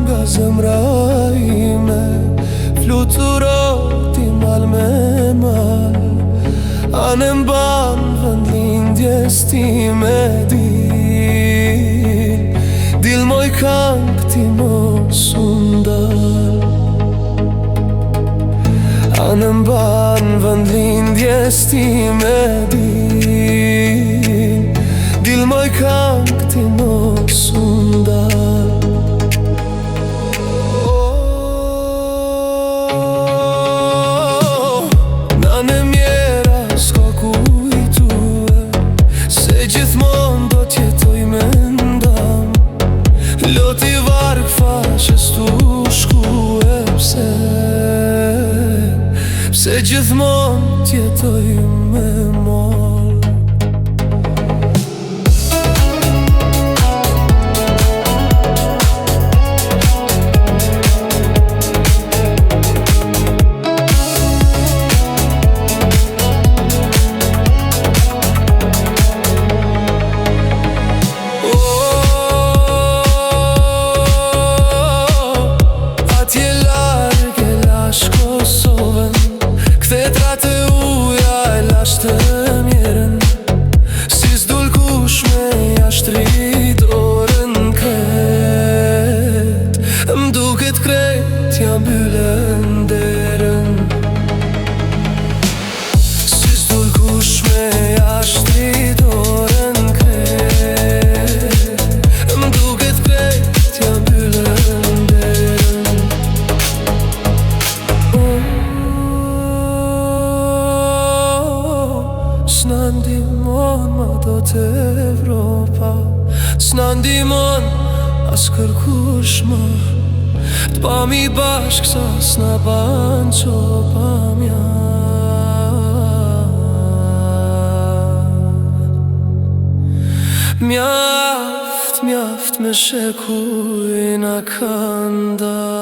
nga zemra ime, fluturoti mal me mal. Anë mban vend lindjes time, dil moj këngë ti mos u ndal. Anë mban vend lindjes time, dil moj këngë ti mos u ndal. Nane mjera s'ka kujtue, se gjithmon do t'jetoj me ndam. Loti varg faqes tu shkue, pse gjithmon t'jetoj me mol. Të mjerën, si s'dul kush me jashtri dorën kret. M'duket krejt ja mbyllen derën. Si s'dul kush me jashtri dorën kret. M'duket krejt ja mbyllen derën. S'na ndihmon ma do t'Evropa, s'na ndihmon as kërkush ma. T'bami bashk sa s'na ban qopa mjaft me shekuj na kënda.